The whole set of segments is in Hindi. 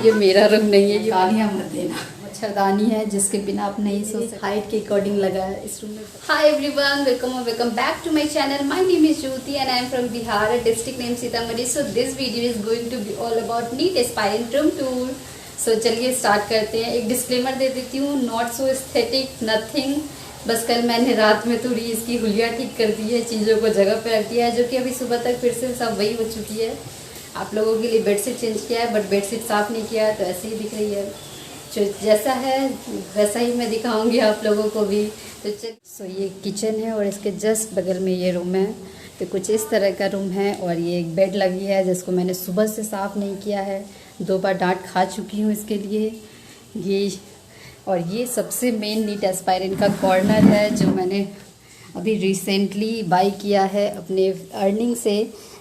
ये मेरा रूम नहीं है, ये गालियाँ मत देना। मच्छरदानी है जिसके बिना आप नहीं सो सकते, हाइट के अकॉर्डिंग लगा है इस रूम में। Hi everyone, welcome back to my channel. My name is Jyoti and I am from Bihar, district name Sitamarhi. So this video is going to be all about NEET aspirant room tour. So चलिए स्टार्ट करते हैं। एक डिस्क्लेमर दे देती हूँ, नॉट सो एस्थेटिक नथिंग। बस कल मैंने रात में थोड़ी इसकी हुलिया ठीक कर दी है, चीज़ों को जगह पे रख दिया है, जो कि अभी सुबह तक फिर से सब वही हो चुकी है। आप लोगों के लिए बेडशीट चेंज किया है, बट बेडशीट साफ़ नहीं किया है, तो ऐसे ही दिख रही है। जो जैसा है वैसा ही मैं दिखाऊंगी आप लोगों को भी। तो सो ये किचन है और इसके जस्ट बगल में ये रूम है। तो कुछ इस तरह का रूम है और ये एक बेड लगी है जिसको मैंने सुबह से साफ़ नहीं किया है, 2 बार डांट खा चुकी हूँ इसके लिए। ये सबसे मेन नीट एस्पायरेंट का कॉर्नर है जो मैंने अभी रिसेंटली बाई किया है अपने अर्निंग से।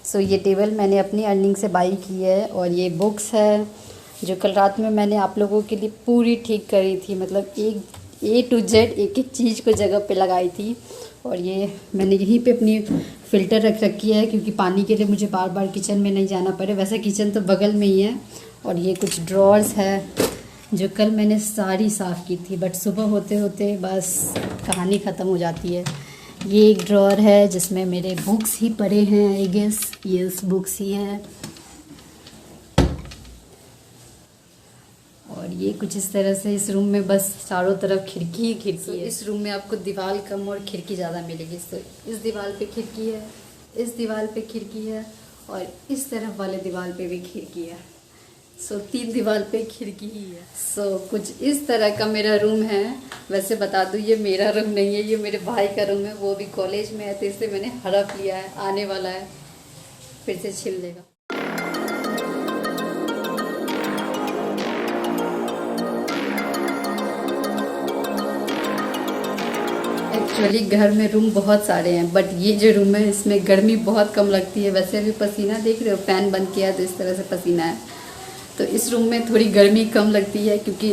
सो ये टेबल मैंने अपनी अर्निंग से बाई की है और ये बुक्स है जो कल रात में मैंने आप लोगों के लिए पूरी ठीक करी थी, मतलब एक A to Z एक एक चीज़ को जगह पे लगाई थी। और ये मैंने यहीं पे अपनी फ़िल्टर रख रखी है क्योंकि पानी के लिए मुझे बार बार किचन में नहीं जाना पड़े। वैसे किचन तो बगल में ही है। और ये कुछ ड्रॉर्स है जो कल मैंने सारी साफ़ की थी, बट सुबह होते होते बस कहानी ख़त्म हो जाती है। ये एक ड्रॉर है जिसमें मेरे बुक्स ही पड़े हैं, आई गेस ये बुक्स ही है। और ये कुछ इस तरह से इस रूम में बस चारों तरफ खिड़की ही खिड़की है। इस रूम में आपको दीवार कम और खिड़की ज़्यादा मिलेगी। तो इस दीवार पे खिड़की है, इस दीवार पे खिड़की है और इस तरफ वाले दीवार पे भी खिड़की है। सो 3 दीवार पे खिड़की ही है। सो कुछ इस तरह का मेरा रूम है। वैसे बता दूँ ये मेरा रूम नहीं है, ये मेरे भाई का रूम है। वो भी कॉलेज में है तो इसलिए मैंने हड़प लिया है, आने वाला है फिर से छिल देगा। एक्चुअली घर में रूम बहुत सारे हैं, बट ये जो रूम है इसमें गर्मी बहुत कम लगती है। वैसे अभी पसीना देख रहे हो, फ़ैन बंद किया है तो इस तरह से पसीना है। तो इस रूम में थोड़ी गर्मी कम लगती है क्योंकि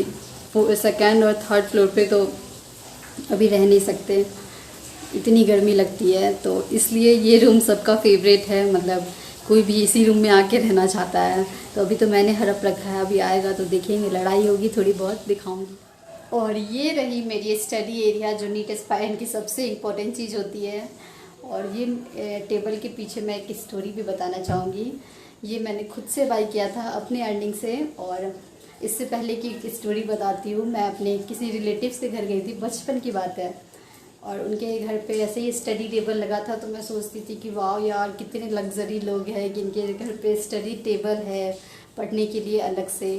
2nd और 3rd फ्लोर पे तो अभी रह नहीं सकते, इतनी गर्मी लगती है। तो इसलिए ये रूम सबका फेवरेट है, मतलब कोई भी इसी रूम में आके रहना चाहता है। तो अभी तो मैंने हड़प रखा है, अभी आएगा तो देखेंगे, लड़ाई होगी थोड़ी बहुत, दिखाऊंगी। और ये रही मेरी स्टडी एरिया जो नीट एस्पायरेंट की सबसे इम्पोर्टेंट चीज़ होती है। और ये टेबल के पीछे मैं एक स्टोरी भी बताना चाहूँगी। ये मैंने खुद से बाई किया था अपने अर्निंग से। और इससे पहले की एक स्टोरी बताती हूँ। मैं अपने किसी रिलेटिव के घर गई थी, बचपन की बात है, और उनके घर पे ऐसे ही स्टडी टेबल लगा था। तो मैं सोचती थी कि वाह यार कितने लग्जरी लोग हैं कि इनके घर पे स्टडी टेबल है पढ़ने के लिए अलग से।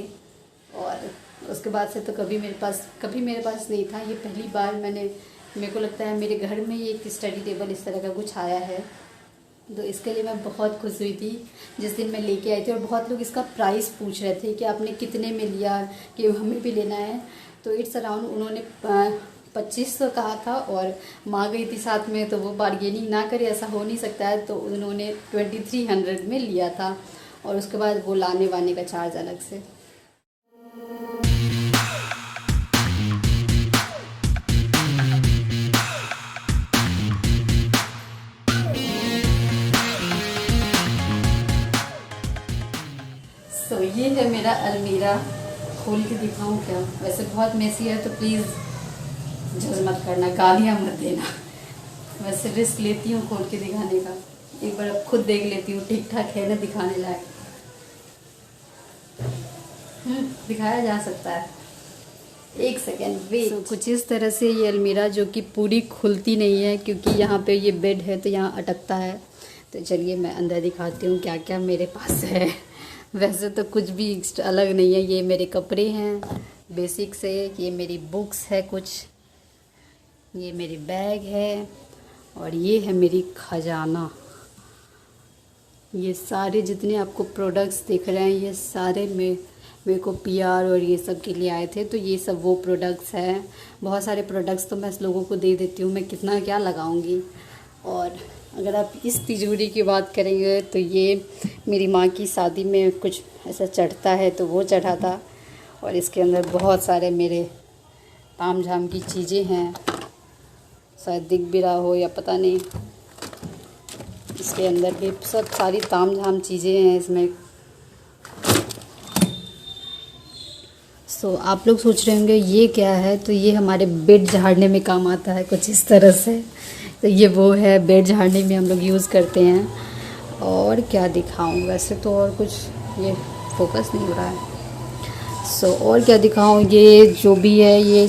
और उसके बाद से तो कभी मेरे पास नहीं था। ये पहली बार मेरे को लगता है मेरे घर में ये एक स्टडी टेबल इस तरह का कुछ आया है। तो इसके लिए मैं बहुत खुश हुई थी जिस दिन मैं लेके आई थी। और बहुत लोग इसका प्राइस पूछ रहे थे कि आपने कितने में लिया, कि हमें भी लेना है। तो इट्स अराउंड उन्होंने 2500 कहा था और माँ गई थी साथ में, तो वो बार्गेनिंग ना करे, ऐसा हो नहीं सकता है। तो उन्होंने 2300 में लिया था और उसके बाद वो लाने वाने का चार्ज अलग से। तो ये है मेरा अलमीरा, खोल के दिखाऊं क्या? वैसे बहुत मेसी है तो प्लीज़ जज मत करना, गालियाँ मत देना। वैसे रिस्क लेती हूँ खोल के दिखाने का, एक बार अब खुद देख लेती हूँ ठीक ठाक है ना दिखाने लायक। दिखाया जा सकता है, एक सेकेंड वेट। तो कुछ इस तरह से ये अलमीरा जो कि पूरी खुलती नहीं है क्योंकि यहाँ पे ये बेड है तो यहाँ अटकता है। तो चलिए मैं अंदर दिखाती हूँ क्या क्या मेरे पास है। वैसे तो कुछ भी अलग नहीं है। ये मेरे कपड़े हैं बेसिक से, ये मेरी बुक्स है कुछ, ये मेरी बैग है और ये है मेरी खजाना। ये सारे जितने आपको प्रोडक्ट्स दिख रहे हैं ये सारे मेरे को PR और ये सब के लिए आए थे। तो ये सब वो प्रोडक्ट्स हैं। बहुत सारे प्रोडक्ट्स तो मैं इस लोगों को दे देती हूँ, मैं कितना क्या लगाऊंगी। और अगर आप इस तिजोरी की बात करेंगे तो ये मेरी माँ की शादी में कुछ ऐसा चढ़ता है तो वो चढ़ा था। और इसके अंदर बहुत सारे मेरे ताम झाम की चीज़ें हैं, शायद दिख भी रहा हो या पता नहीं। इसके अंदर भी सब सारी ताम झाम चीज़ें हैं इसमें। आप लोग सोच रहे होंगे ये क्या है, तो ये हमारे बेड झाड़ने में काम आता है कुछ इस तरह से। तो ये वो है, बेड झाड़ने में हम लोग यूज़ करते हैं। और क्या दिखाऊं, वैसे तो और कुछ ये फोकस नहीं हो रहा है। और क्या दिखाऊं, ये जो भी है ये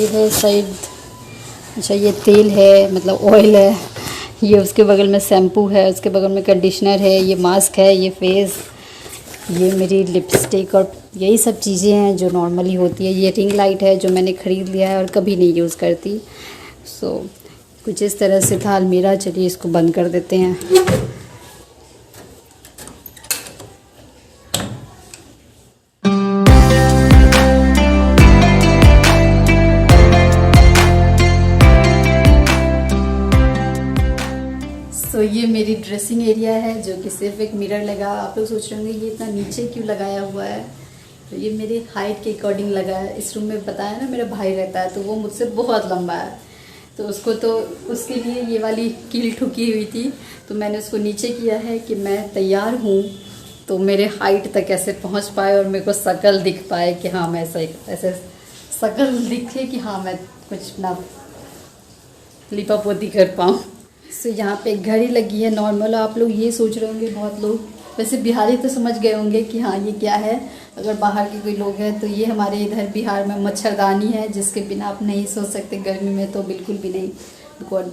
है शायद, अच्छा ये तेल है, मतलब ऑयल है। ये उसके बगल में शैम्पू है, उसके बगल में कंडीशनर है, ये मास्क है, ये फेस, ये मेरी लिपस्टिक और यही सब चीज़ें हैं जो नॉर्मली होती है। ये रिंग लाइट है जो मैंने ख़रीद लिया है और कभी नहीं यूज़ करती। कुछ इस तरह से था अलमीरा। चलिए इसको बंद कर देते हैं। ये मेरी ड्रेसिंग एरिया है जो कि सिर्फ एक मिरर लगा। आप लोग सोच रहे होंगे ये इतना नीचे क्यों लगाया हुआ है, तो ये मेरी हाइट के अकॉर्डिंग लगा है। इस रूम में बताया ना मेरा भाई रहता है, तो वो मुझसे बहुत लंबा है, तो उसके लिए ये वाली कील ठुकी हुई थी, तो मैंने उसको नीचे किया है कि मैं तैयार हूँ तो मेरे हाइट तक ऐसे पहुँच पाए और मेरे को शकल दिख पाए कि हाँ मैं ऐसे शकल दिखे कि हाँ मैं कुछ ना लिपा पोती कर पाऊँ। यहाँ पे घड़ी लगी है नॉर्मल। आप लोग ये सोच रहे होंगे, बहुत लोग वैसे बिहारी तो समझ गए होंगे कि हाँ ये क्या है। अगर बाहर के कोई लोग हैं तो ये हमारे इधर बिहार में मच्छरदानी है, जिसके बिना आप नहीं सो सकते गर्मी में, तो बिल्कुल भी नहीं।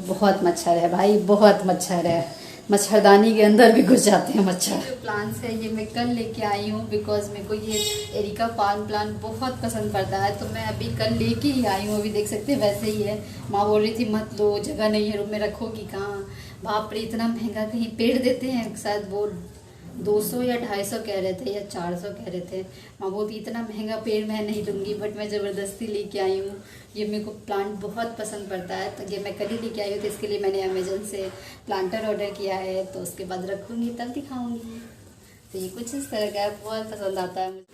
बहुत मच्छर है भाई, बहुत मच्छर है। मच्छरदानी के अंदर भी घुस जाते हैं मच्छर। जो प्लांट्स है ये मैं कल लेके आई हूँ, बिकॉज मेरे को ये एरिका पाम प्लांट बहुत पसंद पड़ता है, तो मैं अभी कल लेके ही आई हूँ। अभी देख सकते हैं वैसे ही है। माँ बोल रही थी मत लो, जगह नहीं है रूम में, रखोगी कहाँ। बाप रे इतना महंगा, कहीं पेड़ देते हैं शायद वो 200 या 250 कह रहे थे या 400 कह रहे थे। माँ बोलती इतना महंगा पेड़ मैं नहीं लूँगी, बट मैं ज़बरदस्ती लेके आई हूँ। ये मेरे को प्लांट बहुत पसंद पड़ता है, तो ये मैं कल ही लेके आई हूँ। तो इसके लिए मैंने अमेजन से प्लांटर ऑर्डर किया है, तो उसके बाद रखूँगी तब दिखाऊँगी। तो ये कुछ इस तरह का है, बहुत पसंद आता है मुझे।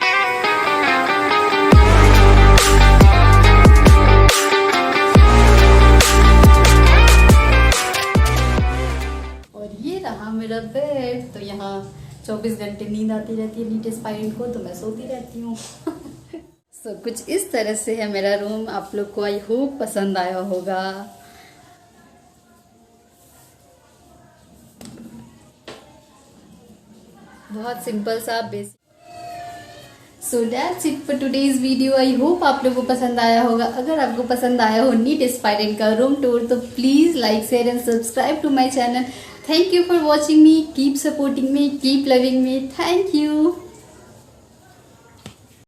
और ये रहा मेरा बेड। तो यहाँ 24 घंटे नींद आती रहती है नीट स्पाइन को, तो मैं सोती रहती हूँ। कुछ इस तरह से है मेरा रूम। आप लोग को आई होप पसंद आया होगा। बहुत सिंपल सा basic. So that's it for today's video. I hope आप लोगों को पसंद आया होगा। अगर आपको पसंद आया हो नीट स्पाइरन का रूम टूर, तो please like share and subscribe to my channel. Thank you for watching me. Keep supporting me. Keep loving me. Thank you.